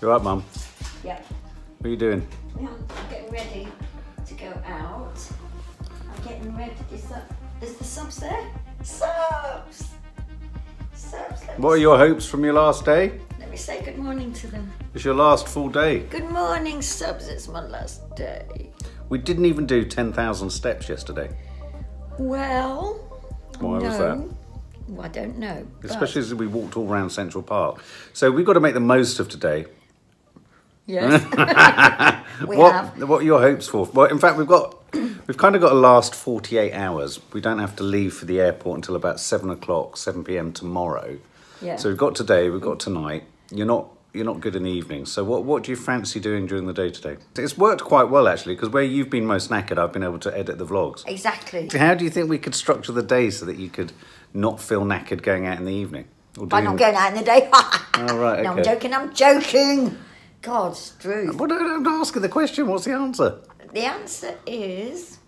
You all right, Mum? Yeah. What are you doing? Yeah, I'm getting ready to go out. I'm getting ready. Is the subs there? Subs! Subs, What are your hopes from your last day? let me say good morning to them. It's your last full day. Good morning, subs. It's my last day. We didn't even do 10,000 steps yesterday. Well, Why no. was that? Well, I don't know. Especially as we walked all around Central Park. So we've got to make the most of today. Yes. we have. What are your hopes for? Well, in fact, we've kind of got a last 48 hours. We don't have to leave for the airport until about 7 o'clock, 7 p.m. tomorrow. Yeah. So we've got today, we've got tonight. You're not good in the evening. So what do you fancy doing during the day today? It's worked quite well, actually, because where you've been most knackered, I've been able to edit the vlogs. Exactly. How do you think we could structure the day so that you could not feel knackered going out in the evening? I'm not going out in the day. Oh, right, okay. No, I'm joking. God, Drew. Well, I'm asking the question. What's the answer? The answer is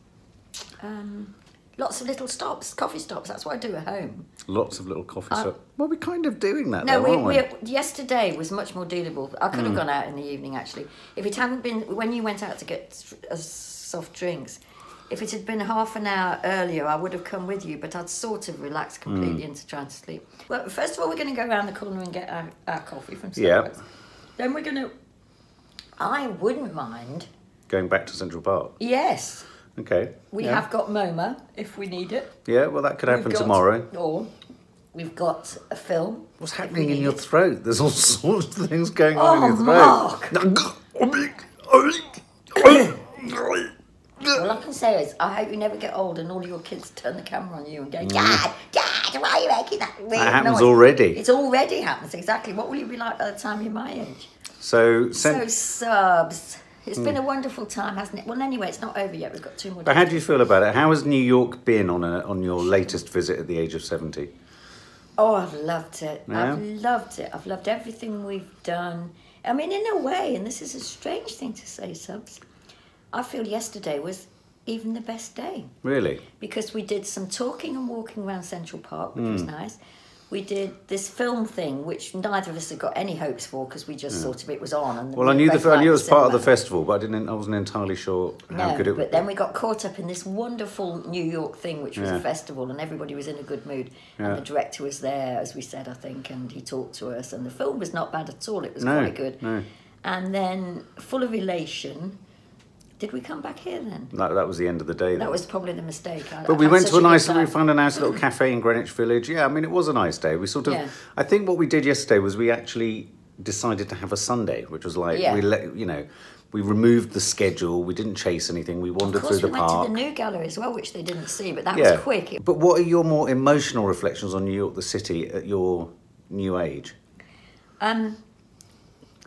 lots of little stops, coffee stops. That's what I do at home. Lots of little coffee shops. Well, we're kind of doing that, No, though, aren't we? yesterday was much more dealable. I could have gone out in the evening, actually. If it hadn't been, when you went out to get soft drinks, if it had been half an hour earlier, I would have come with you, but I'd sort of relaxed completely into trying to sleep. Well, first of all, we're going to go around the corner and get our coffee from Starbucks. Yeah. Then we're going to... I wouldn't mind. Going back to Central Park? Yes. Okay. We have got MoMA, if we need it. Yeah, well, that could happen tomorrow. Or we've got a film. What's happening in your throat? There's all sorts of things going on in your throat. All I can say is, I hope you never get old and all your kids turn the camera on you and go, Dad, why are you making that weird That happens noise? already. It's already happens, exactly. What will you be like by the time you're my age? So subs. It's been a wonderful time, hasn't it? Well, anyway, it's not over yet. We've got 2 more days. But how do you feel about it? How has New York been on your latest visit at the age of 70? Oh, I've loved it. Yeah? I've loved it. I've loved everything we've done. I mean, in a way, and this is a strange thing to say, subs, I feel yesterday was even the best day. Really? Because we did some talking and walking around Central Park, which was nice. We did this film thing, which neither of us had got any hopes for, because we just thought of it was on. And Well, I knew it was part of the festival, but I wasn't entirely sure how good it was. But then we got caught up in this wonderful New York thing, which was a festival, and everybody was in a good mood. Yeah. And the director was there, as we said, I think, and he talked to us. And the film was not bad at all. It was quite good. No. And then, full of elation... Did we come back here then? That was the end of the day. That was probably the mistake. But we went to we found a nice little cafe in Greenwich Village. Yeah, I mean, it was a nice day. We sort of, I think what we did yesterday was we actually decided to have a Sunday, which was like, we removed the schedule. We didn't chase anything. We wandered through the park. We went to the new gallery as well, which they didn't see, but that was quick. But what are your more emotional reflections on New York, the city, at your new age?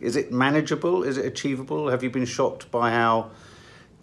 Is it manageable? Is it achievable? Have you been shocked by how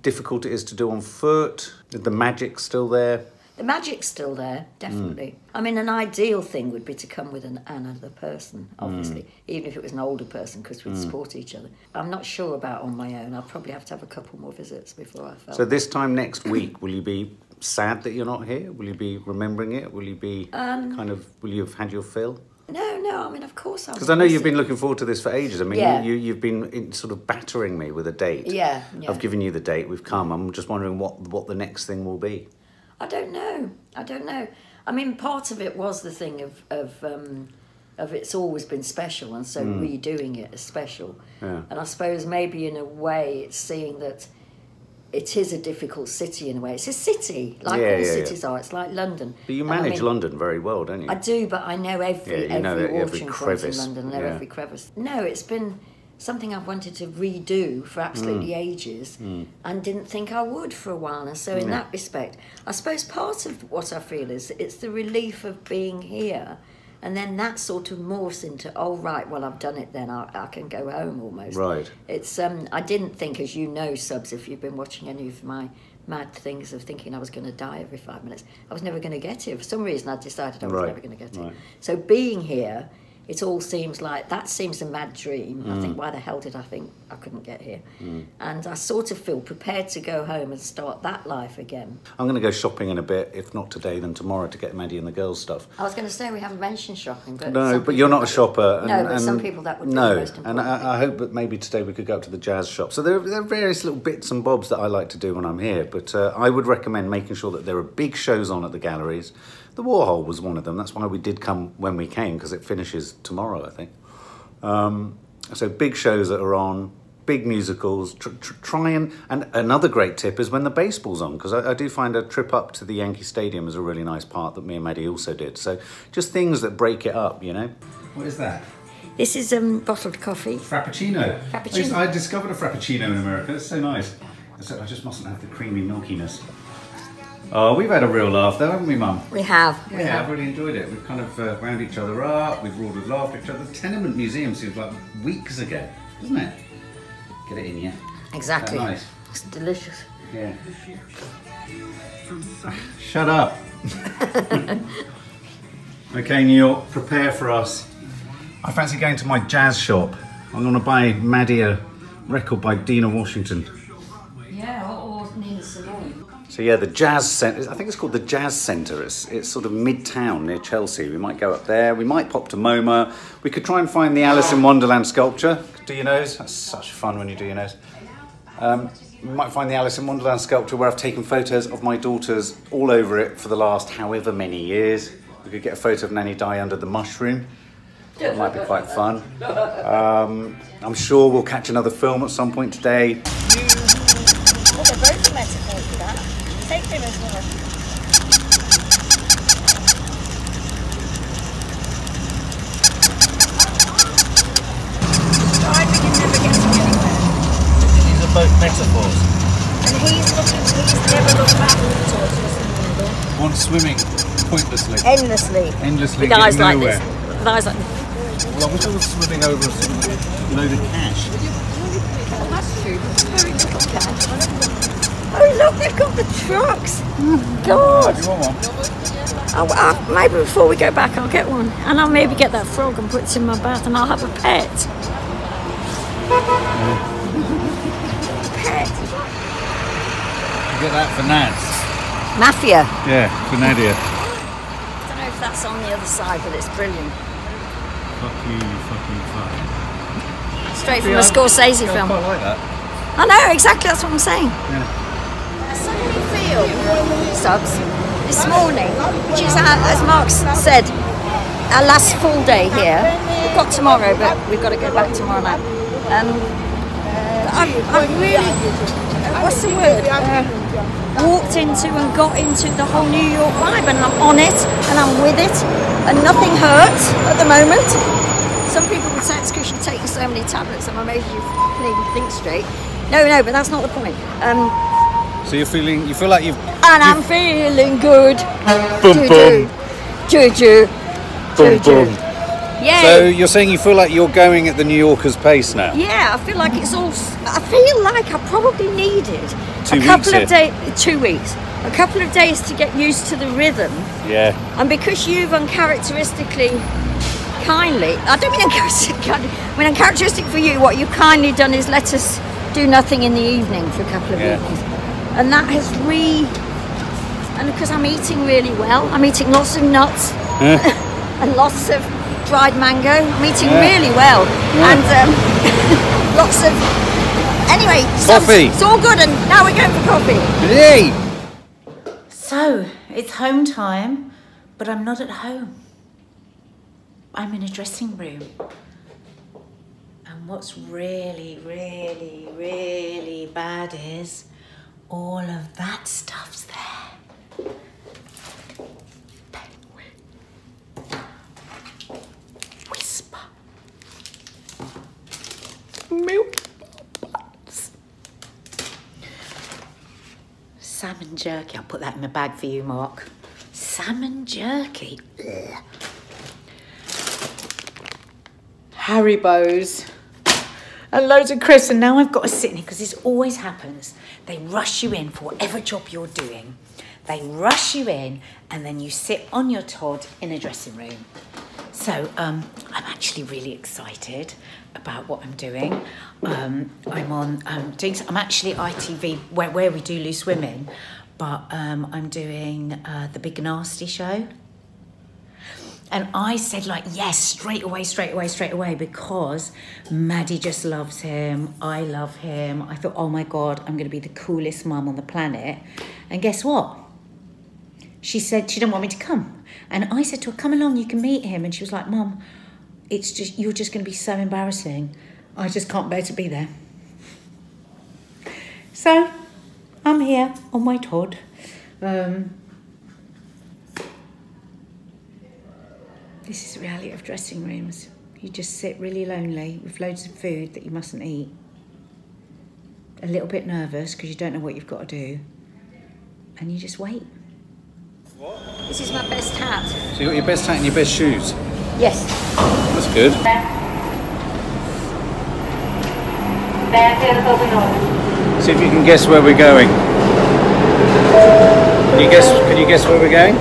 difficult it is to do on foot? Is the magic still there? The magic's still there, definitely. I mean, an ideal thing would be to come with another person, obviously, even if it was an older person, because we'd support each other. I'm not sure about on my own. I'll probably have to have a couple more visits before I felt. So this time next week, will you be sad that you're not here? Will you be remembering it? Will you be will you have had your fill? No, I mean, of course I will. Because I know you've been looking forward to this for ages. I mean, you've been sort of battering me with a date. Yeah. I've given you the date, we've come. I'm just wondering what the next thing will be. I don't know. I mean, part of it was the thing of it's always been special, and so redoing it is special. Yeah. And I suppose maybe in a way it's seeing that it is a difficult city in a way. It's a city, like all cities are. It's like London. But you manage London very well, don't you? I do, but I know every watering point in London. I know every crevice. No, it's been something I've wanted to redo for absolutely ages and didn't think I would for a while. And so in that respect, I suppose part of what I feel is it's the relief of being here. And then that sort of morphs into, oh, right, well, I've done it then. I can go home almost. Right. It's I didn't think, as you know, subs, if you've been watching any of my mad things of thinking I was going to die every 5 minutes, I was never going to get here. For some reason, I decided I was never going to get here. So being here it all seems like, that seems a mad dream. I think, why the hell did I think I couldn't get here? And I sort of feel prepared to go home and start that life again. I'm going to go shopping in a bit, if not today, then tomorrow, to get Maddie and the girls stuff. I was going to say, we haven't mentioned shopping, but... No, but you're not a shopper. And, no, but some people that would be the most important. And I hope that maybe today we could go up to the jazz shop. So there are various little bits and bobs that I like to do when I'm here, but I would recommend making sure that there are big shows on at the galleries. The Warhol was one of them. That's why we did come when we came, because it finishes tomorrow, I think. So big shows that are on, big musicals. Try and another great tip is when the baseball's on, because I do find a trip up to the Yankee Stadium is a really nice part that me and Maddie also did. So just things that break it up, you know. What is that? This is bottled coffee. Frappuccino. Frappuccino. I discovered a Frappuccino in America. It's so nice. Except I just mustn't have the creamy milkiness. Oh, we've had a real laugh though, haven't we, Mum? We have. Yeah, I've really enjoyed it. We've kind of wound each other up, we've roared with laughter at each other. The Tenement Museum seems like weeks ago, doesn't it? Get it in, yeah? Exactly. Nice. It's delicious. Yeah. Shut up. Okay, Neil, prepare for us. I fancy going to my jazz shop. I'm going to buy Maddie a record by Dina Washington. Yeah, or Nina Simone. So yeah, the Jazz Centre, I think it's called the Jazz Centre. It's sort of mid-town near Chelsea. We might go up there. We might pop to MoMA. We could try and find the Alice in Wonderland sculpture. Do your nose? That's such fun when you do your nose. We might find the Alice in Wonderland sculpture where I've taken photos of my daughters all over it for the last however many years. We could get a photo of Nanny die under the mushroom. That might be quite fun. I'm sure we'll catch another film at some point today. Well, they're both metaphors for that. Take them as well. Driving and never getting anywhere. These are both metaphors. And he's never looked back at the tortoise in the middle. One swimming pointlessly. Endlessly. Endlessly. With eyes like nowhere. this. With eyes like this. Well, I wish I was swimming over a load of cash. Oh, that's true. Very little cash. Oh, look, they've got the trucks. God. Do you want one? Maybe before we go back, I'll get one. And I'll maybe get that frog and put it in my bath and I'll have a pet. Pet. You get that for Nads. Mafia. Yeah, for Nadia. I don't know if that's on the other side, but it's brilliant. Fuck you, fuck. Straight from a Scorsese film. I quite like that. I know, exactly, that's what I'm saying. Yeah. I suddenly feel, Subs, this morning, which is, as Mark said, our last full day here. We've got tomorrow, but we've got to go back tomorrow night. I've really, what's the word? Walked into and got into the whole New York vibe, and I'm on it, and I'm with it, and nothing hurts at the moment. Some people would say it's because you've taken so many tablets and I made you even think straight. No, but that's not the point. So you feel like you've... And I'm feeling good. Boom, boom. Juju. Boom, boom. Yeah. So you're saying you feel like you're going at the New Yorkers' pace now? Yeah, I feel like it's all... I feel like I probably needed 2 a couple weeks of days... 2 weeks. A couple of days to get used to the rhythm. Yeah. And because you've uncharacteristically... kindly, I don't mean uncharacteristic for you, what you've kindly done is let us do nothing in the evening for a couple of evenings. And that has and because I'm eating really well, I'm eating lots of nuts and lots of dried mango, I'm eating really well. And lots of, anyway, coffee. It's all good, and now we're going for coffee. Yay! So, it's home time, but I'm not at home. I'm in a dressing room. And what's really, really, really bad is all of that stuff's there. Whisper. Milk buns. Salmon jerky. I'll put that in my bag for you, Mark. Salmon jerky. Ugh. Haribos and loads of crisps, and now I've got to sit in here because this always happens. They rush you in for whatever job you're doing. They rush you in and then you sit on your Todd in a dressing room. So I'm actually really excited about what I'm doing. I'm actually ITV where we do Loose Women, but I'm doing the Big Narstie Show. And I said like, yes, straight away, because Maddie just loves him. I love him. I thought, oh my God, I'm going to be the coolest mum on the planet. And guess what? She said she didn't want me to come. And I said to her, come along, you can meet him. And she was like, Mum, you're just going to be so embarrassing. I just can't bear to be there. So I'm here on my Todd. This is the reality of dressing rooms. You just sit really lonely with loads of food that you mustn't eat. A little bit nervous because you don't know what you've got to do. And you just wait. What? This is my best hat. So you got your best hat and your best shoes? Yes. That's good. See if you can guess where we're going. Can you guess where we're going?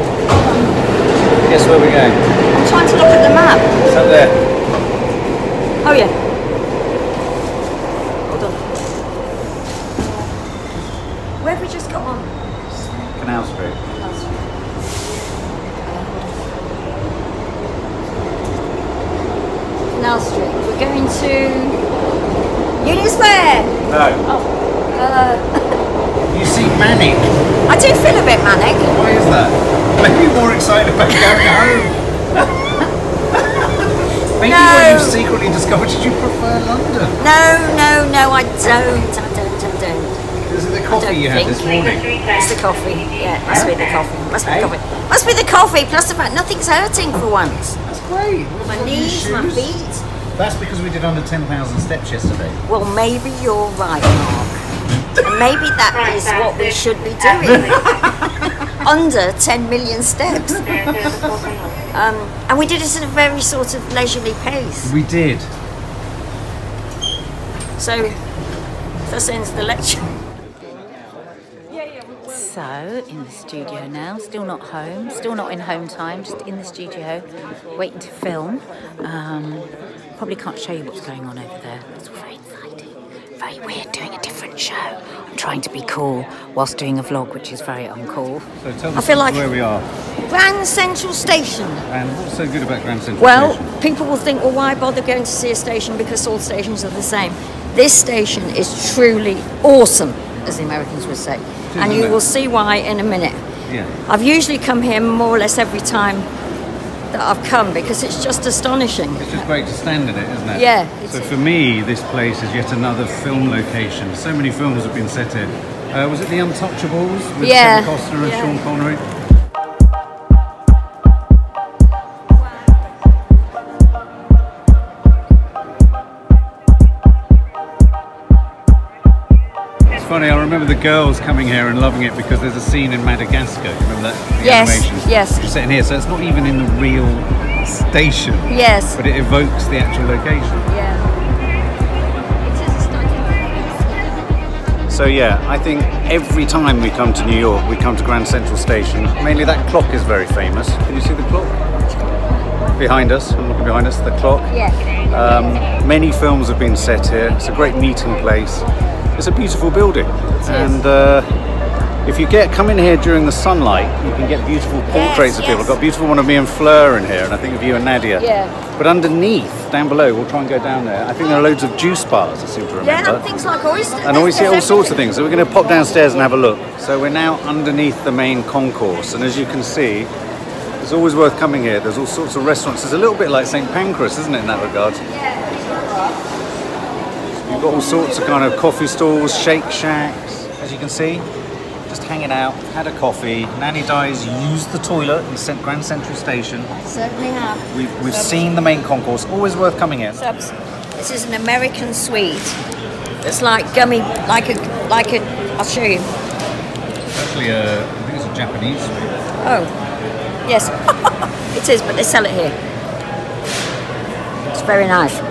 Guess where we're going? I'm trying to look at the map. It's up there. Oh yeah. Hold on. Where have we just got on? Canal Street. Canal Street. Canal Street. We're going to Union Square. No. Oh. You seem manic. I do feel a bit manic. Why is that? Maybe more excited about going home. Maybe what you've secretly discovered is you prefer London. No, I don't. Is it the coffee you had this morning? It's the coffee. Yeah, it must be the coffee. Must be the coffee. Plus the fact nothing's hurting for once. That's great. My knees, my feet. That's because we did under 10,000 steps yesterday. Well, maybe you're right, Mark. And maybe that is what we should be doing. Under 10 million steps. And we did it at a very sort of leisurely pace. We did. So, this ends the lecture. So, in the studio now, still not home, still not in home time, just in the studio, waiting to film. Probably can't show you what's going on over there. It's all very exciting. Very weird doing a different show. I'm trying to be cool whilst doing a vlog, which is very uncool. So tell us where we are. Grand Central Station. And what's so good about Grand Central Station? Well, people will think, well, why bother going to see a station because all stations are the same. This station is truly awesome, as the Americans would say. And you will see why in a minute. Yeah. I've usually come here more or less every time that I've come because it's just astonishing. It's just great to stand in it, isn't it? Yeah. So for me, this place is yet another film location. So many films have been set here. Was it The Untouchables with Kevin Costner and Sean Connery? Funny, I remember the girls coming here and loving it because there's a scene in Madagascar. Do you remember that? The animation? Yes. It's set in here, so it's not even in the real station. Yes. But it evokes the actual location. Yeah. So yeah, I think every time we come to New York, we come to Grand Central Station. Mainly that clock is very famous. Can you see the clock? Behind us, I'm looking behind us, the clock. Yeah. Many films have been set here. It's a great meeting place. It's a beautiful building, and if you come in here during the sunlight, you can get beautiful portraits of people. I've got a beautiful one of me and Fleur in here, and I think of you and Nadia. Yeah. But underneath, down below, we'll try and go down there. I think there are loads of juice bars, I seem to remember. Yeah, and things like oysters. And oysters, all sorts of things. So we're going to pop downstairs and have a look. So we're now underneath the main concourse, and as you can see, it's always worth coming here. There's all sorts of restaurants. It's a little bit like St. Pancras, isn't it, in that regard? Yeah. You've got all sorts of kind of coffee stalls, shake shacks, as you can see. Just hanging out, had a coffee. Nanny Di's used the toilet in Grand Central Station. Certainly have. We've seen the main concourse. Always worth coming in. This is an American sweet. It's like gummy, like a. I'll show you. It's actually I think it's a Japanese sweet. Oh, yes, it is, but they sell it here. It's very nice.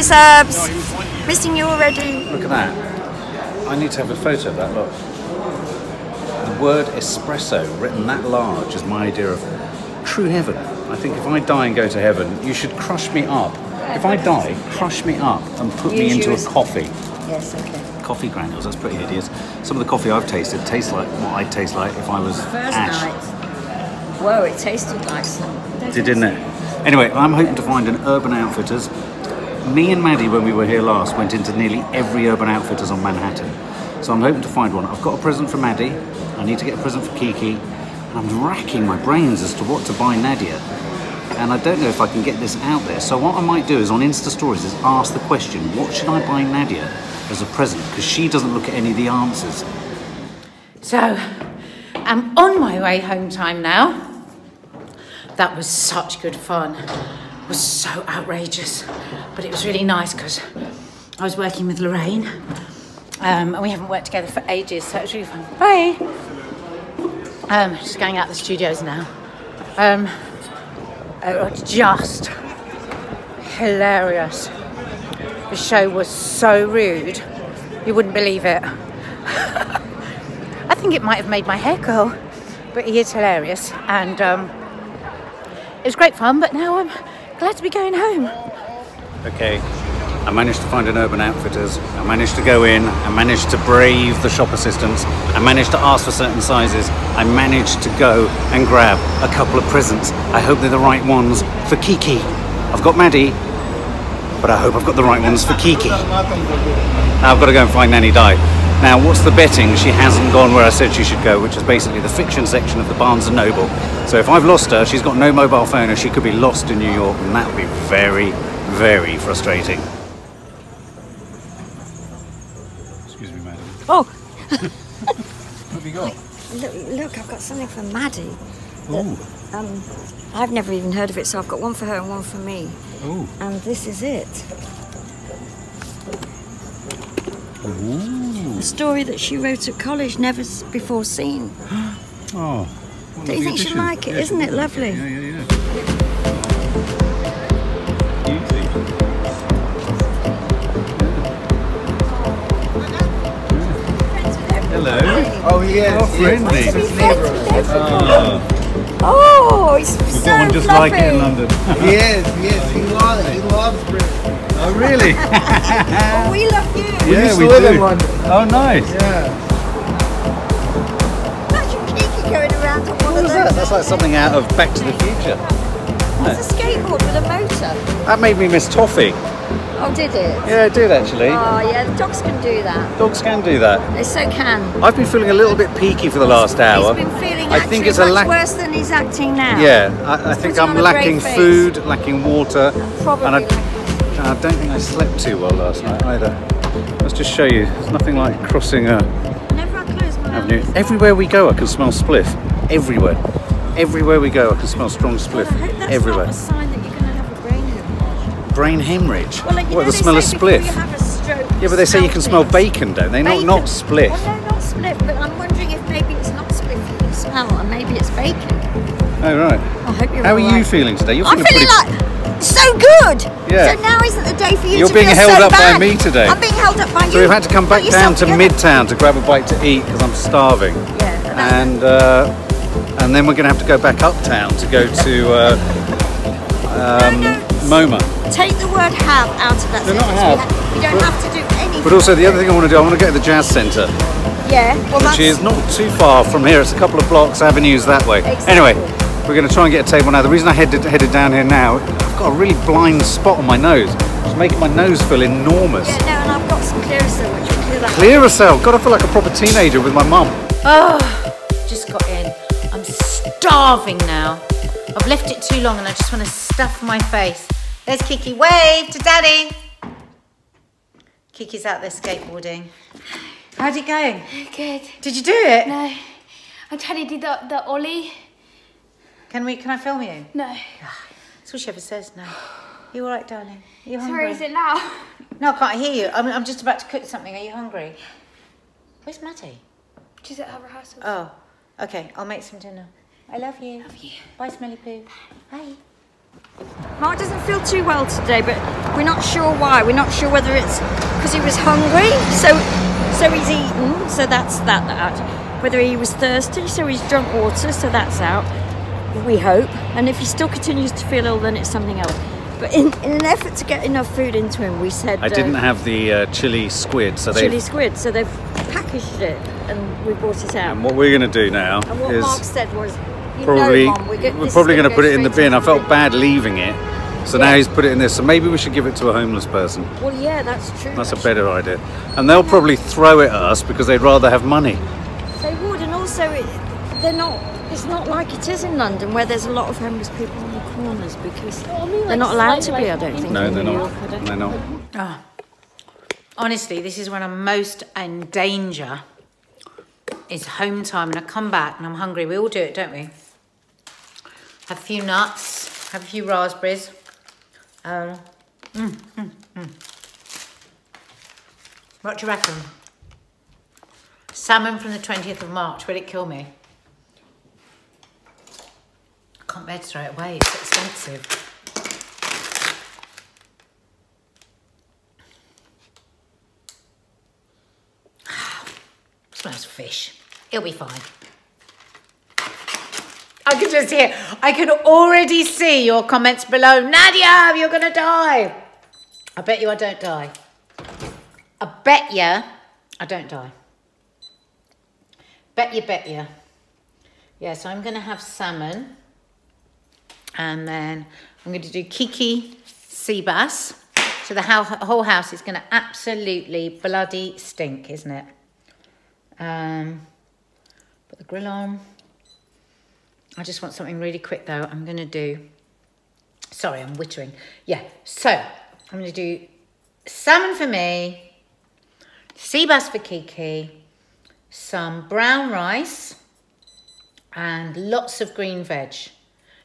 Sabs. Missing you already. Look at that. I need to have a photo of that, look. The word espresso written that large is my idea of true heaven. I think if I die and go to heaven, you should crush me up. If I die, crush me up and put me into a coffee. Yes, okay. Coffee granules, that's pretty hideous. Some of the coffee I've tasted tastes like what I'd taste like if I was ash. Night. Whoa, it tasted like some. Didn't it? Anyway, I'm hoping to find an Urban Outfitters. Me and Maddie, when we were here last, went into nearly every Urban Outfitters on Manhattan. So I'm hoping to find one. I've got a present for Maddie. I need to get a present for Kiki. And I'm racking my brains as to what to buy Nadia. And I don't know if I can get this out there. So what I might do is on Insta Stories is ask the question, what should I buy Nadia as a present? Because she doesn't look at any of the answers. So, I'm on my way home time now. That was such good fun. It was so outrageous. But it was really nice because I was working with Lorraine. And we haven't worked together for ages, so it was really fun. Bye! Just going out the studios now. It was just hilarious. The show was so rude, you wouldn't believe it. I think it might have made my hair curl, but he is hilarious. And it was great fun, but now I'm glad to be going home. Okay, I managed to find an Urban Outfitters. I managed to go in. I managed to brave the shop assistants. I managed to ask for certain sizes. I managed to go and grab a couple of presents. I hope they're the right ones for Kiki. I've got Maddie, but I hope I've got the right ones for Kiki. Now I've got to go and find Nanny Di. Now, what's the betting? She hasn't gone where I said she should go, which is basically the fiction section of the Barnes & Noble. So if I've lost her, she's got no mobile phone and she could be lost in New York, and that would be very, very frustrating. Excuse me, madam. Oh! What have you got? Look, I've got something for Maddie. Ooh. I've never even heard of it, so I've got one for her and one for me. Ooh. And this is it. Ooh. A story that she wrote at college, never before seen. Oh. Don't you think she'd like it? Isn't it lovely? Yeah. Hello. Oh yeah. Oh, friendly. Oh, he's We've so got one just fluffy. like it in London. Yes, he loves Britain. Oh, really? Oh, we love you. We used to live in London. Oh, nice. Yeah. Imagine Kiki going around on one What of is those. that? That's like something out of Back to the Future. It's a skateboard with a motor. That made me miss toffee. Oh, did it? Yeah, it did actually. Oh, yeah, the dogs can do that. Dogs can do that. They so can. I've been feeling a little bit peaky for the last hour. He's been feeling I think it's a much lack. worse than he's acting now. Yeah, I think putting I'm on a lacking brave face. food, lacking water, Probably and I don't think I slept too well last night either. Let's just show you. There's nothing like crossing a Never I close my avenue. eyes. Everywhere we go, I can smell spliff. Everywhere. Everywhere we go, I can smell strong spliff. I hope that's Everywhere. not a sign that you're going to have a brain hemorrhage. Brain hemorrhage. Well, like, you What, know, the they smell of say before you spliff? have a stroke, Yeah, but they say you can smell things. bacon, don't they? Bacon. Not spliff. Well, no, not spliff, but I'm wondering if maybe it's not spliff you can smell and maybe it's bacon. Oh, right. I hope you're How are all you right. feeling today? You're I'm feeling pretty... like so good. Yeah. So now isn't the day for you You're to being feel held so up by bad. me today. I'm being held up by you. So we've had to come back Put down yourself to together. Midtown to grab a bite to eat because I'm starving. Yeah. And then we're going to have to go back uptown to go to No. MoMA. Take the word have out of that They're not sentence. have. We don't have to do anything. But also the other thing I want to do, I want to go to the Jazz Centre, Yeah, well that's... which is not too far from here. It's a couple of blocks, avenues that way. Exactly. Anyway, we're going to try and get a table now. The reason I headed down here now, I've got a really blind spot on my nose. It's making my nose feel enormous. Yeah, no, and I've got some Clearasil, which will clear that up. Clearasil. God, I feel like a proper teenager with my mum. Oh, just got in. I'm starving now. I've left it too long and I just want to stuff my face. There's Kiki. Wave to Daddy. Kiki's out there skateboarding. How'd it go? Good. Did you do it? No. And Teddy did the ollie. Can I film you? No. That's what she ever says now. You all right, darling? Are you Sorry, hungry? is it loud? No, I can't hear you. I'm just about to cook something. Are you hungry? Where's Maddie? She's at her rehearsal. Oh, okay. I'll make some dinner. I love you. Love you. Bye, Smelly Poo. Bye. Mark doesn't feel too well today, but we're not sure why. We're not sure whether it's because he was hungry, so he's eaten, so that's that out. Whether he was thirsty, so he's drunk water, so that's out. We hope. And if he still continues to feel ill, then it's something else. But in an effort to get enough food into him, we said... I didn't have the chili squid, so they've packaged it and we brought it out. And what we're going to do now and what is... Mark said was, we're probably going to put it in the bin. I felt bad leaving it, so now he's put it in this. So maybe we should give it to a homeless person. Well, yeah, that's true. That's a better idea. And they'll probably throw it at us because they'd rather have money. They would, and also it's not like it is in London where there's a lot of homeless people on the corners because they're not allowed to be, I don't think. No, they're not. They're not. Oh. Honestly, this is when I'm most in danger. It's home time and I come back and I'm hungry. We all do it, don't we? Have a few nuts, have a few raspberries. What do you reckon? Salmon from the 20th of March, will it kill me? I can't bear to throw it away, it's expensive. Smells of fish. It'll be fine. I can just hear, I can already see your comments below. Nadia, you're gonna die. I bet you I don't die. I bet you I don't die. Bet you. Yeah, so I'm gonna have salmon. And then I'm going to do kiki sea bass. So the whole house is going to absolutely bloody stink, isn't it? Put the grill on. I just want something really quick though. I'm going to do... Sorry, I'm wittering. Yeah, so I'm going to do salmon for me, sea bass for Kiki, some brown rice, and lots of green veg.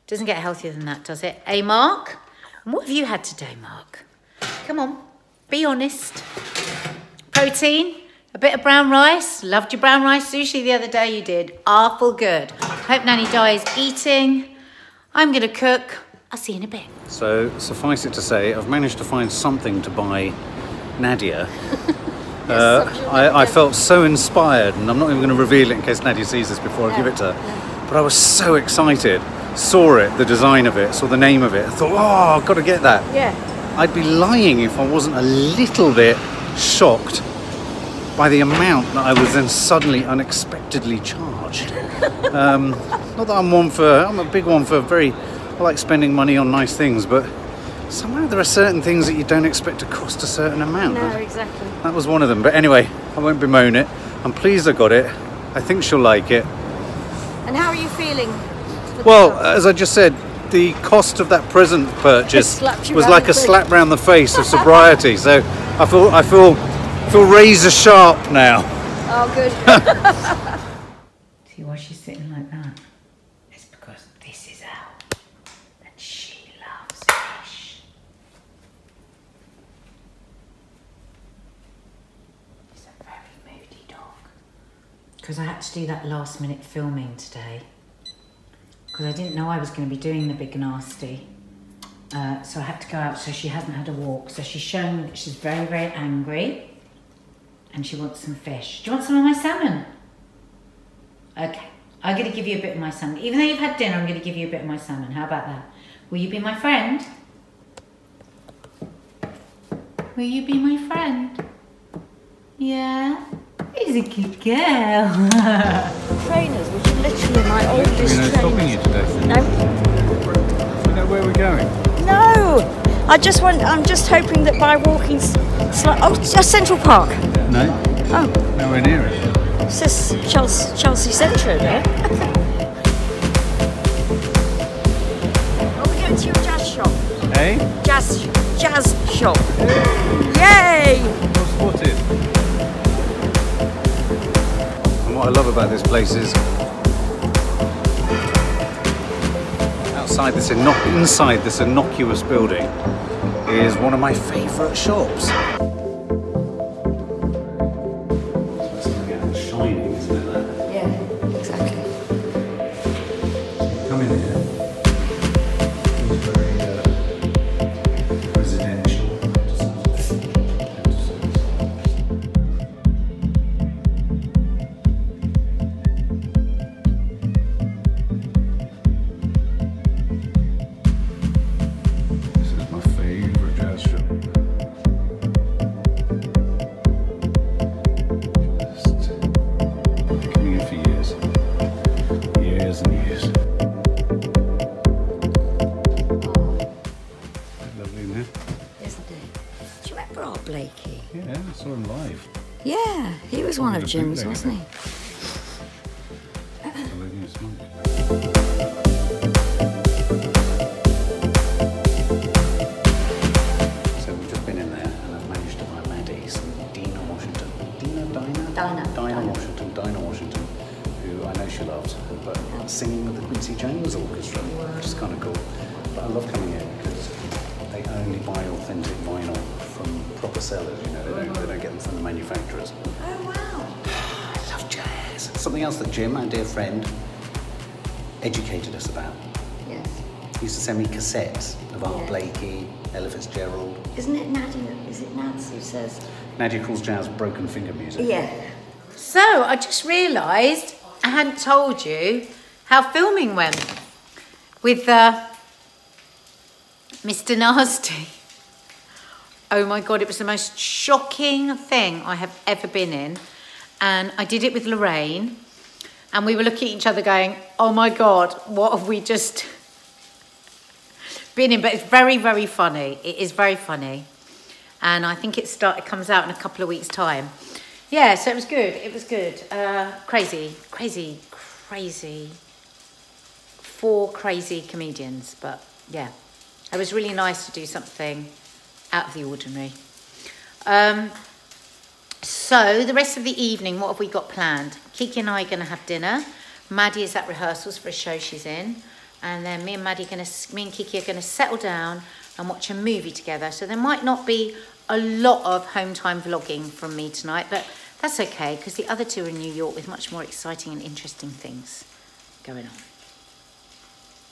Doesn't get healthier than that, does it? Eh, Mark? And what have you had today, Mark? Come on, be honest. Protein, a bit of brown rice. Loved your brown rice sushi the other day, you did. Awful good. Hope Nanny Di is eating. I'm going to cook. I'll see you in a bit. So, suffice it to say, I've managed to find something to buy Nadia. I felt so inspired, and I'm not even going to reveal it in case Nadia sees this before I give it to her. But I was so excited. Saw it, the design of it, saw the name of it. I thought, oh, I've got to get that. Yeah. I'd be lying if I wasn't a little bit shocked by the amount that I was then suddenly unexpectedly charged. Not that I'm a big one for I like spending money on nice things, but somehow there are certain things that you don't expect to cost a certain amount. No, exactly. That was one of them. But anyway, I won't bemoan it. I'm pleased I got it. I think she'll like it. And how are you feeling? Well, as I just said, the cost of that present purchase was like a slap round the face of sobriety. So I feel razor sharp now. Oh, good. See why she's sitting like that? It's because this is out, and she loves fish. It's a very moody dog. Because I had to do that last minute filming today. Because I didn't know I was going to be doing the Big Narstie. So I had to go out, so she hasn't had a walk. So she's showing me that she's very, very angry. And she wants some fish. Do you want some of my salmon? Okay, I'm going to give you a bit of my salmon. Even though you've had dinner, I'm going to give you a bit of my salmon. How about that? Will you be my friend? Will you be my friend? Yeah? He's a good girl. Trainers, which are literally my oldest trainers. Stopping you today? No. Do you know where we're going? No. I'm just hoping that by walking... Central Park. No. Oh. Nowhere near it. It says Chelsea Centre there. Are we going to your jazz shop? Hey? Jazz shop. Hey. Yay! Well spotted. And what I love about this place is inside this innocuous building is one of my favourite shops. It's shining, isn't it? That? Yeah, exactly. Come in here. It's very Yeah, he was one of Jim's, wasn't he? So we've just been in there and I've managed to buy Maddie some Dinah Washington. Dinah Washington, who I know she loves, but singing with the Quincy Jones Orchestra, which is kind of cool. But I love coming here because they only buy authentic vinyl from proper sellers, you know, they don't get them from the manufacturers. Oh, wow. I love jazz. Something else that Jim, our dear friend, educated us about. Yes. He used to send me cassettes of Art Blakey, Ella Fitzgerald. Isn't it Nadia? Is it Nads who says? Nadia calls jazz broken finger music. Yeah. So I just realised I hadn't told you how filming went with Mr. Narstie. Oh my God, it was the most shocking thing I have ever been in. And I did it with Lorraine. And we were looking at each other going, oh my God, what have we just been in? But it's very, very funny. It is very funny. And I think it comes out in a couple of weeks' time. Yeah, so it was good. It was good. Crazy. 4 crazy comedians. But yeah, it was really nice to do something out of the ordinary. So the rest of the evening, what have we got planned? Kiki and I are going to have dinner. Maddie is at rehearsals for a show she's in. And then me and Kiki are going to settle down and watch a movie together. So there might not be a lot of home time vlogging from me tonight, but that's okay because the other two are in New York with much more exciting and interesting things going on.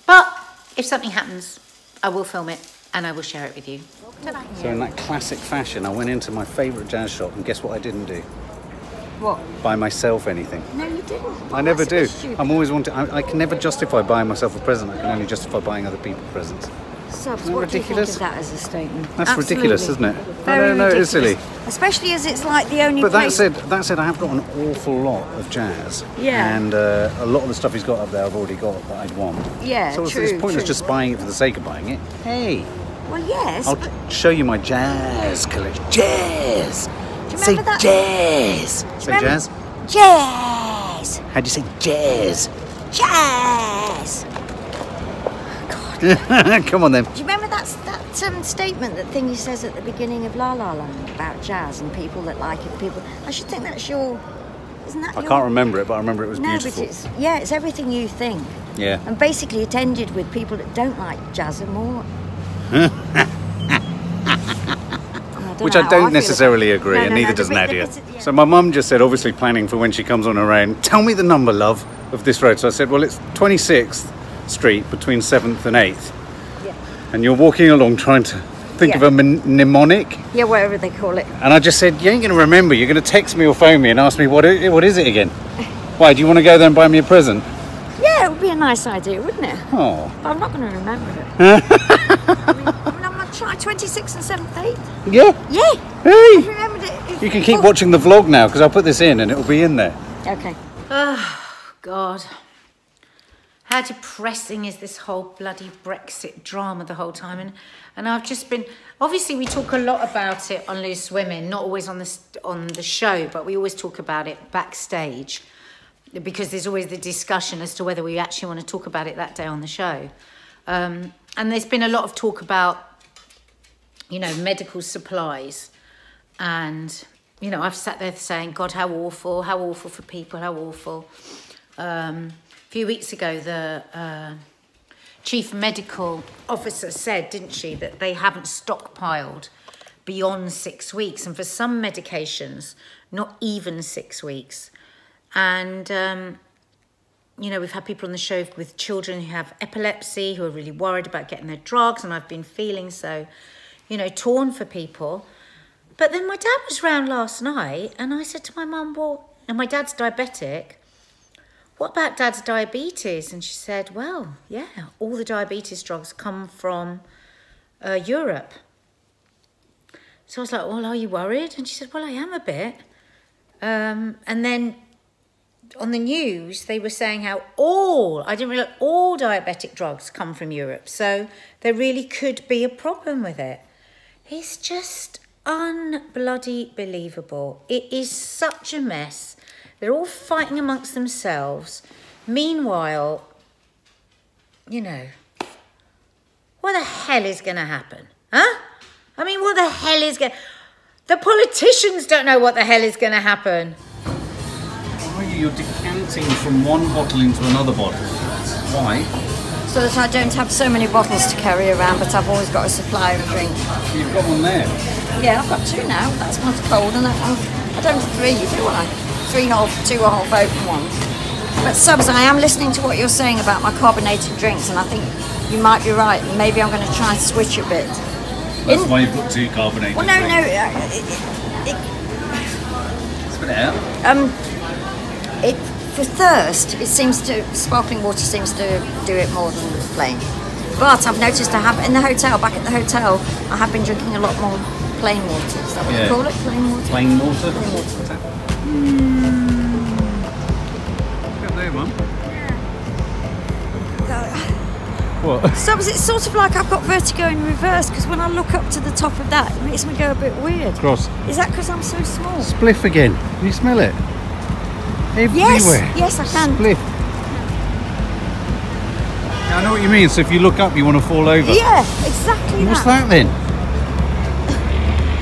But if something happens, I will film it and I will share it with you. So in that classic fashion, I went into my favourite jazz shop and guess what I didn't do? What? Buy myself anything. No, you didn't. I never do. I'm always wanting. I can never justify buying myself a present. I can only justify buying other people presents. Subs, what do you think of that as a statement? That's ridiculous, isn't it? Very no, it's silly. Especially as it's like the only But place... that said, I have got an awful lot of jazz. Yeah. And a lot of the stuff he's got up there I've already got that I'd want. Yeah, so it's pointless just buying it for the sake of buying it. Hey. Well, yes, I'll show you my jazz collection. Jazz! Say that? Jazz! Say jazz? Jazz! How do you say jazz? Jazz! God. Come on then. Do you remember that statement, that thing he says at the beginning of La La Land about jazz and people that like it, people... I should think that's your... Isn't that I can't remember it, but I remember it was beautiful. No, but it's everything you think. Yeah. And basically it ended with people that don't like jazz and more... Which I don't necessarily agree, and neither does Nadia. So my mum just said, obviously planning for when she comes on her own, tell me the number, love, of this road. So I said, well, it's 26th Street between 7th and 8th. Yeah. And you're walking along trying to think of a mnemonic. Yeah, whatever they call it. And I just said, you ain't going to remember. You're going to text me or phone me and ask me, what is it again? Why, do you want to go there and buy me a present? Yeah, it would be a nice idea, wouldn't it? Oh. But I'm not going to remember it. I'm going to try 26th and 7th, 8th. Yeah. Yeah. Hey. I've remembered it. You can keep watching the vlog now because I'll put this in and it'll be in there. Okay. Oh, God. How depressing is this whole bloody Brexit drama the whole time? And I've just been... Obviously, we talk a lot about it on Loose Women, not always on the show, but we always talk about it backstage because there's always the discussion as to whether we actually want to talk about it that day on the show. And there's been a lot of talk about, you know, medical supplies. And, you know, I've sat there saying, God, how awful for people, how awful. A few weeks ago, the chief medical officer said, didn't she, that they haven't stockpiled beyond 6 weeks. And for some medications, not even 6 weeks. And, you know, we've had people on the show with children who have epilepsy, who are really worried about getting their drugs. And I've been feeling so, you know, torn for people. But then my dad was round last night and I said to my mum, well, and my dad's diabetic, what about Dad's diabetes? And she said, well, yeah, all the diabetes drugs come from Europe. So I was like, well, are you worried? And she said, well, I am a bit. And then on the news, they were saying how I didn't realise all diabetic drugs come from Europe. So there really could be a problem with it. It's just unbloody-believable. It is such a mess. They're all fighting amongst themselves. Meanwhile, you know, what the hell is going to happen? Huh? I mean, what the hell is going to... The politicians don't know what the hell is going to happen. Why are you decanting from one bottle into another bottle? Why? So that I don't have so many bottles to carry around, but I've always got a supply of drink. You've got one there. Yeah, I've got 2 now. That's one's cold and that one... I don't have 3, do I? 2 half open ones. But Subs, I am listening to what you're saying about my carbonated drinks, and I think you might be right. Maybe I'm going to try and switch a bit. That's why you've got 2 carbonated drinks. Spit it out. For thirst, it seems to... Sparkling water seems to do it more than plain. But I've noticed I have, in the hotel, back at the hotel, I have been drinking a lot more plain water. Is that what you call it? Plain water? Plain water? Plain water. Look there, Mum. What? So it's sort of like I've got vertigo in reverse, because when I look up to the top of that, it makes me go a bit weird. Cross. Is that because I'm so small? Spliff again. Can you smell it? Everywhere. Yes, I can. Spliff. I know what you mean. So if you look up, you want to fall over. Yeah, exactly. What's that then?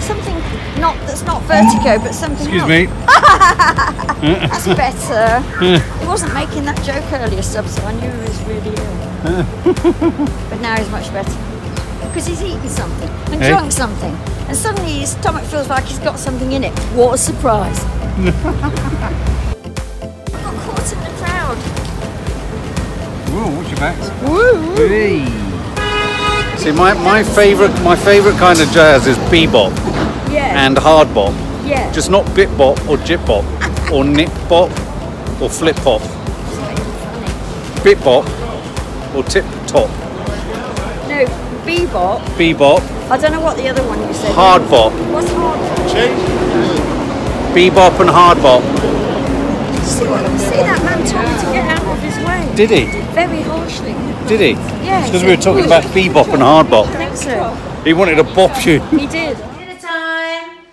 Something that's not vertigo, but something Excuse else. me. That's better. He wasn't making that joke earlier, Sub, so I knew he was really ill. But now he's much better. Because he's eaten something and drunk something. And suddenly his stomach feels like he's got something in it. What a surprise. I got caught in the crowd. Whoa, watch your backs. Woo! Hey. See, my favourite kind of jazz is bebop and hard bop. Yeah. Just not bit bop or jip bop or nip bop or flip hop. Bit bop or tip top. No, bebop. Bebop. I don't know what the other one you said. Hard bop. What's hard bop? Bebop and hard bop. See that man told me to get out of his way. Did he? Very harshly. Did he? Yeah. It's because we were talking about bebop and hard bop. I think so. He wanted to bop you. He did. Dinner time.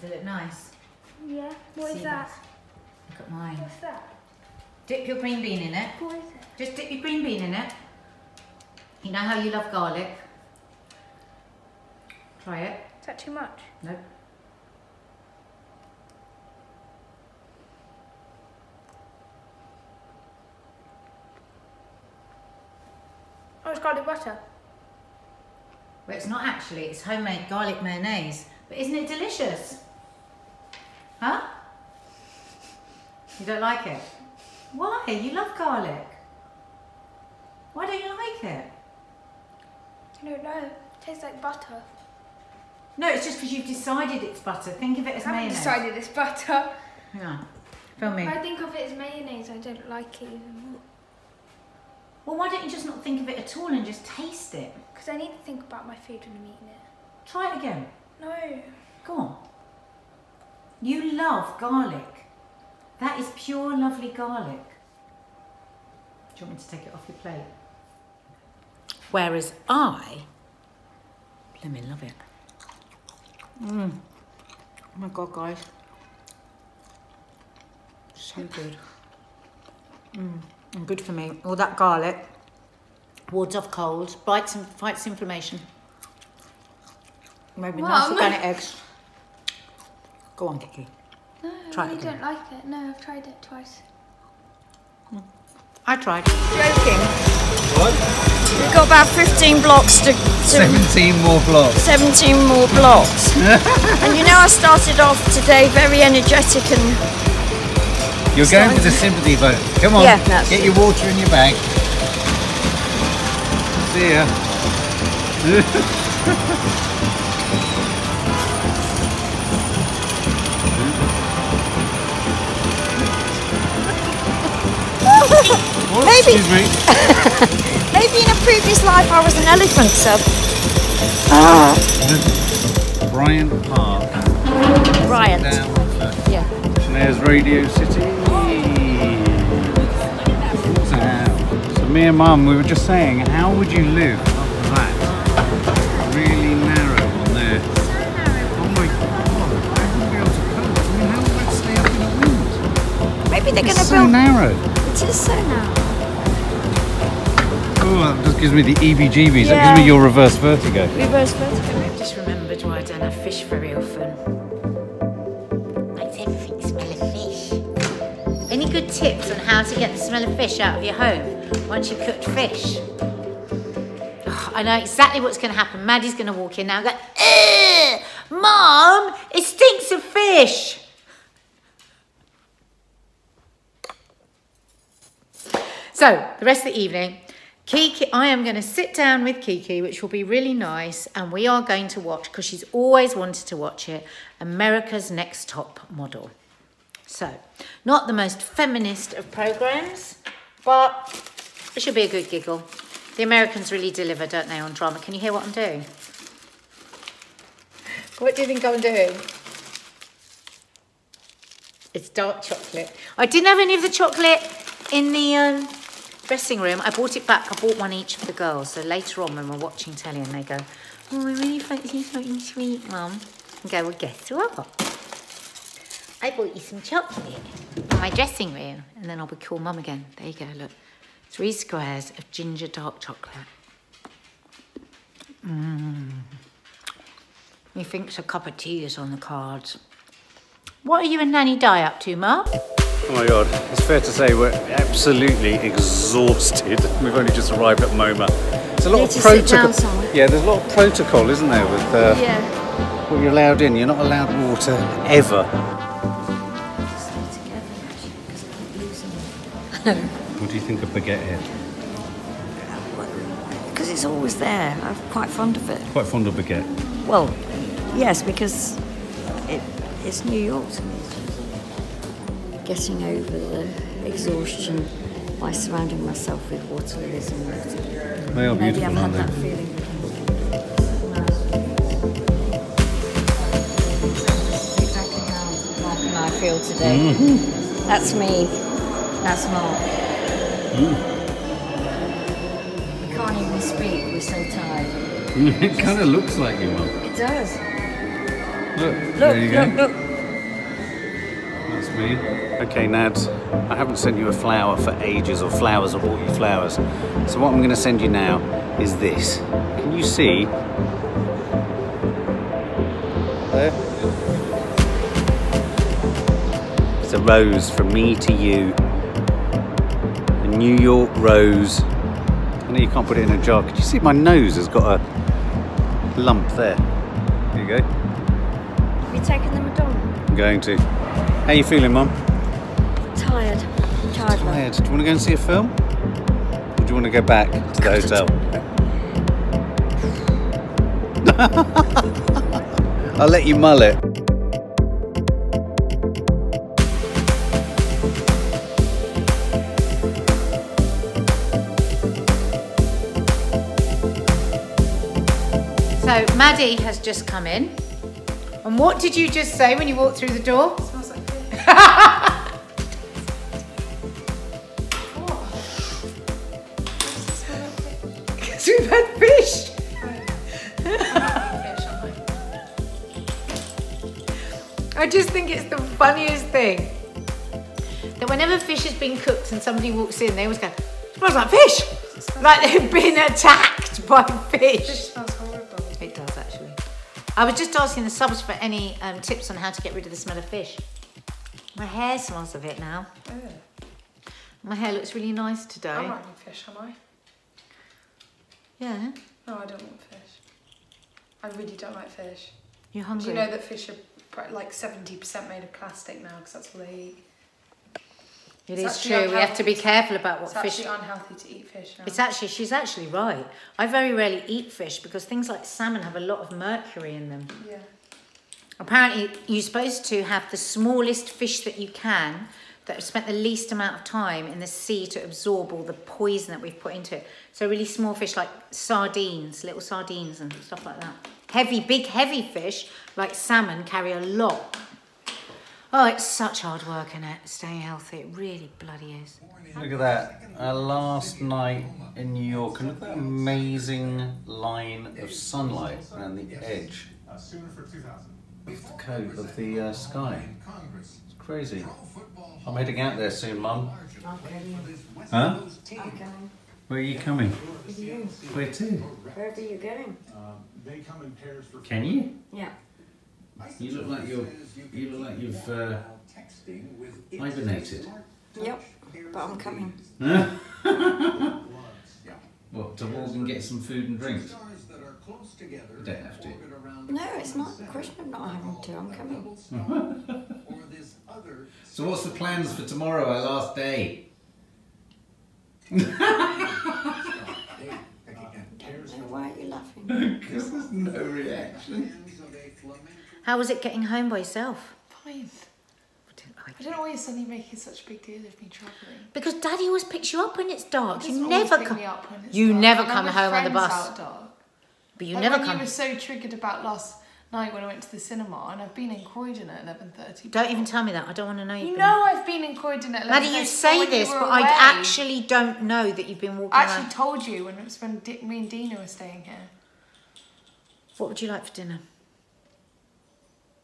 Does it look nice? Yeah. What is that? Look at mine. What's that? Dip your green bean in it. What is it? Just dip your green bean in it. You know how you love garlic? Try it. Is that too much? Nope. Oh, it's garlic butter. Well, it's not actually. It's homemade garlic mayonnaise. But isn't it delicious? Huh? You don't like it? Why? You love garlic. Why don't you like it? I don't know. It tastes like butter. No, it's just because you've decided it's butter. Think of it as I haven't mayonnaise. decided it's butter. Hang on. Film me. If I think of it as mayonnaise, I don't like it even more. Well, why don't you just not think of it at all and just taste it? Because I need to think about my food when I'm eating it. Try it again. No. Go on. You love garlic. That is pure, lovely garlic. Do you want me to take it off your plate? Whereas I, blimmin' love it. Oh my God, guys. So good. And good for me. All that garlic wards off colds, fights inflammation. Maybe nice organic eggs. Go on, Kiki. No, Try I it really again. don't like it. No, I've tried it twice. I tried. Joking. What? We've got about 15 blocks to 17 more blocks. 17 more blocks. And you know, I started off today very energetic and... You're going for the sympathy vote. Come on, Yeah, that's get it. your water in your bag. See ya. Maybe. Excuse me. Maybe in a previous life I was an elephant, Sub. Bryant Park. Bryant. Down. Yeah. There's Radio City. So me and Mum, we were just saying, how would you live up that? Really narrow on there. maybe they're going to build... so narrow. It is so narrow. Oh, that just gives me the EBGBs. That gives me your reverse vertigo. Reverse vertigo. I've just remembered why I don't have fish very often. Makes everything smell of fish. Any good tips on how to get the smell of fish out of your home once you've cooked fish? Oh, I know exactly what's going to happen. Maddie's going to walk in now and go, "Ugh, Mom, it stinks of fish." So, the rest of the evening, Kiki, I am going to sit down with Kiki, which will be really nice, and we are going to watch, because she's always wanted to watch it, America's Next Top Model. So, not the most feminist of programmes, but it should be a good giggle. The Americans really deliver, don't they, on drama? Can you hear what I'm doing? What do you think I'm doing? It's dark chocolate. I didn't have any of the chocolate in the dressing room. I bought it back. I bought one each for the girls. So later on when we're watching telly and they go, "Oh, I really fancy something sweet, Mum." I go, "Well, guess what? I bought you some chocolate in my dressing room." And then I'll be cool Mum again. There you go, look. 3 squares of ginger dark chocolate. Methinks a cup of tea is on the cards. What are you and Nanny Di up to, Ma? Oh my God, it's fair to say we're absolutely exhausted. We've only just arrived at MoMA. There's a lot of protocol. Yeah, there's a lot of protocol, isn't there, with what you're allowed in. You're not allowed water ever. What do you think of baguette head? Because it's always there. I'm quite fond of it. Quite fond of baguette? Well, yes, because it's New York to me. Getting over the exhaustion by surrounding myself with water lilies and water. They are beautiful, Maybe I've aren't had they? that feeling. Exactly how Mark and I feel today. That's me. That's Mark. We can't even speak. We're so tired. It kind of looks like you, Mum. It does. Look, Look, there you go. look. That's me. Okay, Nads, I haven't sent you a flower for ages, or flowers, or bought you flowers. So what I'm going to send you now is this. Can you see? There. It's a rose from me to you. A New York rose. I know you can't put it in a jar. Can you see my nose has got a lump there? There you go. Have you taken the Madonna? I'm going to. How you feeling, Mum? Tired. Tired. Do you want to go and see a film? Or do you want to go back to the hotel? I'll let you mull it. So Maddie has just come in. And what did you just say when you walked through the door? It smells like fish. Because we've had fish. I just think it's the funniest thing. That whenever fish has been cooked and somebody walks in, they always go, "It smells like fish." Like they've been attacked by fish. Fish smells horrible. It does actually. I was just asking the subs for any tips on how to get rid of the smell of fish. My hair smells of it now. Oh. My hair looks really nice today. I might need fish, am I? Yeah. No, I don't want fish. I really don't like fish. You're hungry? Do you know that fish are like 70% made of plastic now because that's all they eat? It is true. We have to be careful about what fish. It's actually unhealthy to eat fish now. It's actually, she's actually right. I very rarely eat fish because things like salmon have a lot of mercury in them. Yeah. Apparently, you're supposed to have the smallest fish that you can that have spent the least amount of time in the sea to absorb all the poison that we've put into it. So really small fish like sardines, little sardines and stuff like that. Big heavy fish like salmon carry a lot. Oh, it's such hard work, isn't it? Staying healthy, it really bloody is. Look at that. Our last night in New York, and look at that amazing line of sunlight around the edge of the coat of the sky. It's crazy. I'm heading out there soon, Mum. Okay. Huh? Okay. Where are you coming? With you. Where to? Wherever you're going. Can you? Yeah. You look like you've hibernated. Yep. But I'm coming. What, to walk and get some food and drinks? You don't have to. No, it's not a question of not having to. I'm coming. So what's the plans for tomorrow, our last day? Why are you laughing? Because there's no reaction. How was it getting home by yourself? Fine. I don't know why you're suddenly making such a big deal of me travelling. Because Daddy always picks you up when it's dark. He You doesn't never always pick come. me up when it's You dark. never And come I'm with home on the friends bus. out dark. But you Like never when come. you were so triggered about last night when I went to the cinema, and I've been in Croydon at 11:30. Don't even tell me that. I don't want to know you've You been. know I've been in Croydon at 11:30. Maddie, you say when this, were but away. I actually don't know that you've been walking I actually around. told you when it was when me and Dina were staying here. What would you like for dinner?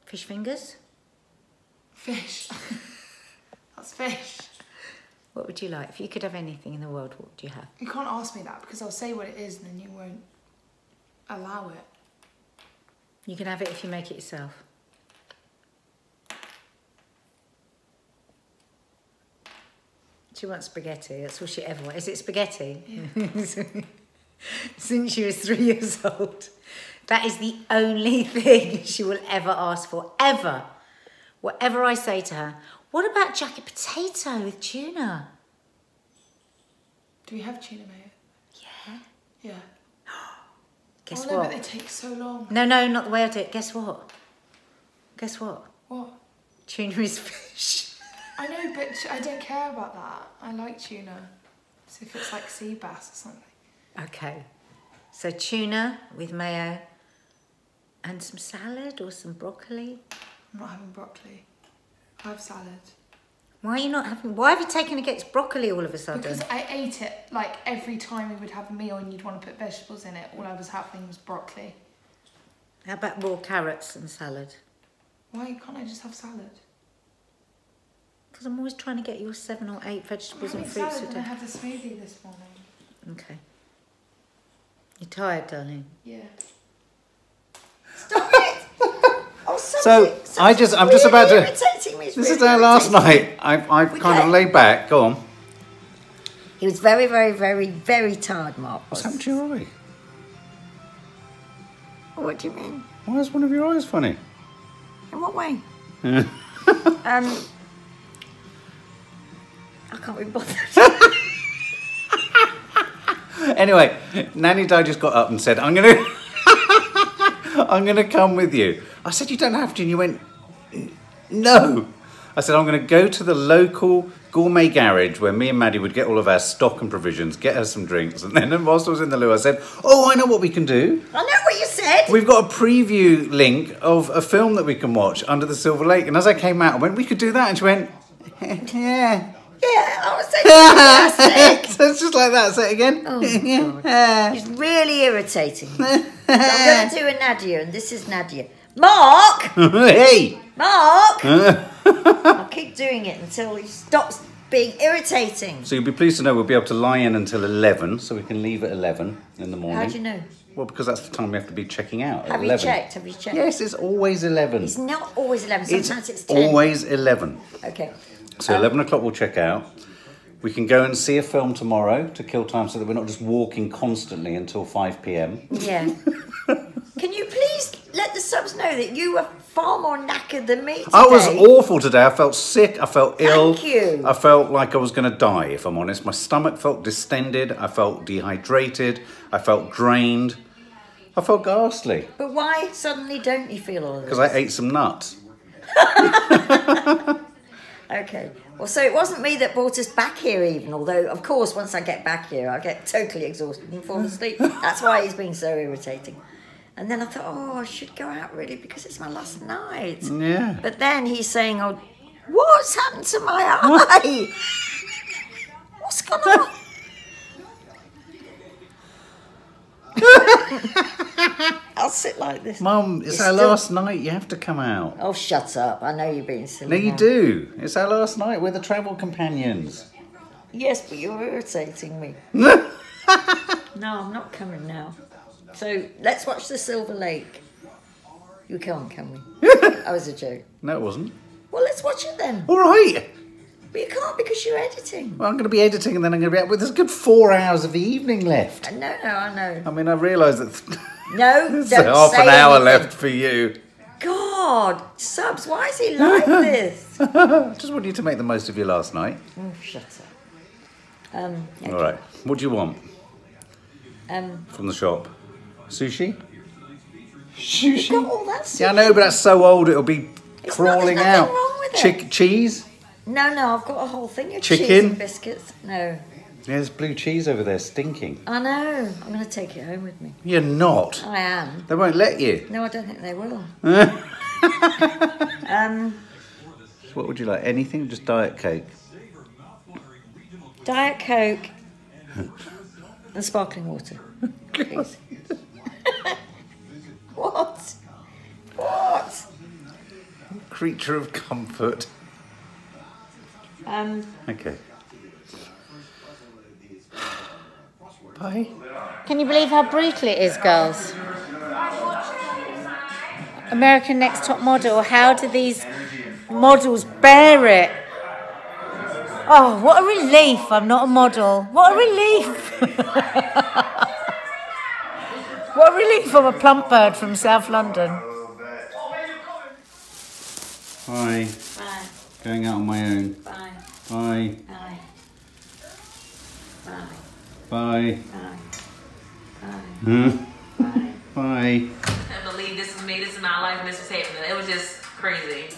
Fish fingers? Fish. That's fish. What would you like? If you could have anything in the world, what would you have? You can't ask me that because I'll say what it is and then you won't allow it. You can have it if you make it yourself. She wants spaghetti. That's all she ever wants. Is it spaghetti? Yeah. Since she was 3 years old. That is the only thing she will ever ask for, ever. Whatever I say to her, what about jacket potato with tuna? Do we have tuna mayo? Yeah. Yeah. Guess No, what? but they take so long. No, not the way I do it. Guess what? Guess what? What? Tuna is fish. I know, but I don't care about that. I like tuna. So if it's like sea bass or something. Okay. So tuna with mayo and some salad or some broccoli. I'm not having broccoli. I have salad. Why are you not having... Why have you taken against broccoli all of a sudden? Because I ate it like every time we would have a meal and you'd want to put vegetables in it. All I was having was broccoli. How about raw carrots and salad? Why can't I just have salad? Because I'm always trying to get you 7 or 8 vegetables and fruits salad a and I day. had the smoothie this morning. Okay. You're tired, darling? Yeah. Stop it! Oh, So I'm just about to. irritating me. It's This really is our last irritating. night. I've kind of Okay. laid back. Go on. He was very, very, very, very tired, Mark. What's happened to your eye? What do you mean? Why is one of your eyes funny? In what way? I can't be bothered. Anyway, Nanny Di just got up and said, I'm gonna come with you. I said, you don't have to, and you went, no. I said, I'm gonna go to the local gourmet garage where me and Maddie would get all of our stock and provisions, get her some drinks, and then whilst I was in the loo, I said, oh, I know what we can do. I know what you said. We've got a preview link of a film that we can watch, Under the Silver Lake, and as I came out, I went, we could do that, and she went, yeah. Yeah, I was saying fantastic. So it's just like that. Say it again. Oh, God. It's really irritating. I'm going to do a Nadia, and this is Nadia. Mark! Hey! Mark! I'll keep doing it until he stops being irritating. So you'll be pleased to know we'll be able to lie in until 11, so we can leave at 11 in the morning. How do you know? Well, because that's the time we have to be checking out. Have at you 11. checked? Have you checked? Yes, it's always 11. It's not always 11. Sometimes it's 10. Always 11. Okay. So 11 o'clock we'll check out. We can go and see a film tomorrow to kill time so that we're not just walking constantly until 5 p.m. Yeah. Can you please let the subs know that you were far more knackered than me today? I was awful today. I felt sick. I felt ill. Thank you. I felt like I was going to die, if I'm honest. My stomach felt distended. I felt dehydrated. I felt drained. I felt ghastly. But why suddenly don't you feel all of this? Because I ate some nuts. Okay. Well, so it wasn't me that brought us back here even, although, of course, once I get back here, I get totally exhausted and fall asleep. That's why he's been so irritating. And then I thought, oh, I should go out really because it's my last night. Yeah. But then he's saying, oh, what's happened to my eye? What's gone on? I'll sit like this. Mum, it's our last night. You have to come out. Oh, shut up. I know you're being silly. No, you do. It's our last night. We're the travel companions. Yes, but you're irritating me. No, I'm not coming now. So, let's watch the Silver Lake. You can't, can we? That was a joke. No, it wasn't. Well, let's watch it then. All right. But you can't because you're editing. Well, I'm going to be editing and then I'm going to be out. Well, there's a good 4 hours of the evening left. No, I know. I mean, I realise that No, there's don't half say an hour anything. left for you. God, Subs, why is he like this? I just want you to make the most of your last night. Oh, shut up. Okay. All right. What do you want from the shop? Sushi? Sushi? You've got all that sushi. Yeah, I know, but that's so old it'll be crawling there's out. nothing wrong with it. Cheese? No, I've got a whole thing of Chicken? cheese and biscuits. No. Yeah, there's blue cheese over there stinking. I know. I'm going to take it home with me. You're not. I am. They won't let you. No, I don't think they will. What would you like? Anything? Just Diet Coke? Diet Coke and sparkling water, please. What? Creature of comfort. Okay. Bye. Can you believe how brutal it is, girls? American Next Top Model. How do these models bear it? Oh, what a relief I'm not a model. What a relief. What a relief I'm a plump bird from South London. Bye. Bye. Going out on my own. Bye. Bye. Bye. Bye. Bye. Bye. Bye. I can't believe this is me, this is my life, and this was happening. It was just crazy.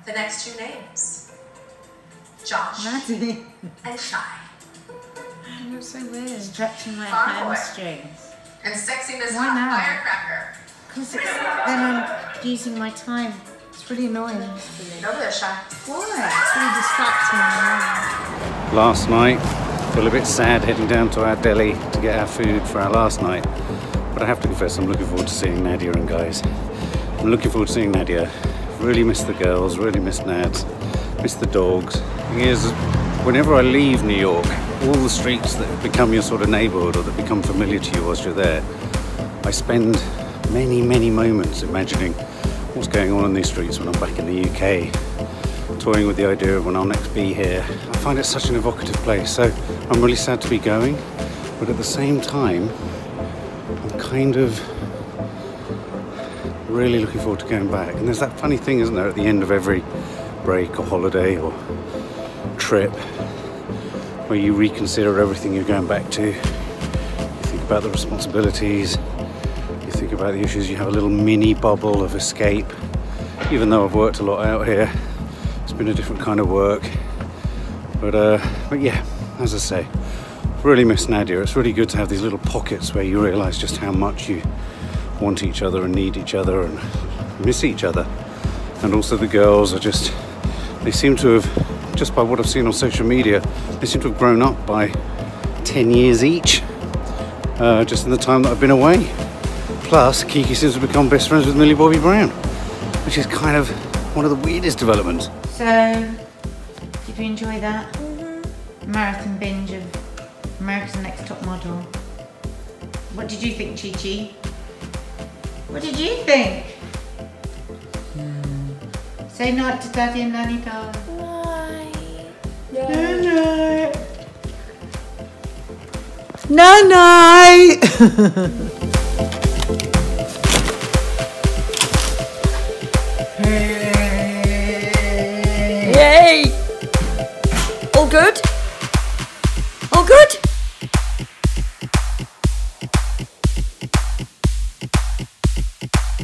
The next two names, Josh Nadia. and Shy. You're so weird. Stretching my Farm boy. hamstrings. And sexiness Why hot now? firecracker. Because then I'm using my time. It's really annoying. Over there, Shy. Why? It's really distracting me. Last night, feel a bit sad heading down to our deli to get our food for our last night. But I have to confess, I'm looking forward to seeing Nadia and guys. I'm looking forward to seeing Nadia. Really miss the girls, really miss Nads, miss the dogs. The thing is, whenever I leave New York, all the streets that become your sort of neighbourhood or that become familiar to you whilst you're there, I spend many, many moments imagining what's going on in these streets when I'm back in the UK, toying with the idea of when I'll next be here. I find it such an evocative place, so I'm really sad to be going, but at the same time, I'm kind of really looking forward to going back. And there's that funny thing, isn't there, at the end of every break or holiday or trip, where you reconsider everything you're going back to. You think about the responsibilities, you think about the issues, you have a little mini bubble of escape. Even though I've worked a lot out here, it's been a different kind of work. But yeah, as I say, really miss Nadia. It's really good to have these little pockets where you realise just how much you want each other and need each other and miss each other. And also the girls are just, they seem to have, just by what I've seen on social media, they seem to have grown up by 10 years each, just in the time that I've been away. Plus, Kiki seems to have become best friends with Millie Bobby Brown, which is kind of one of the weirdest developments. So, did you enjoy that? Marathon binge of America's Next Top Model. What did you think, Chi-Chi? What did you think? Say night to Daddy and Nanny, darling. Night. Night. Night.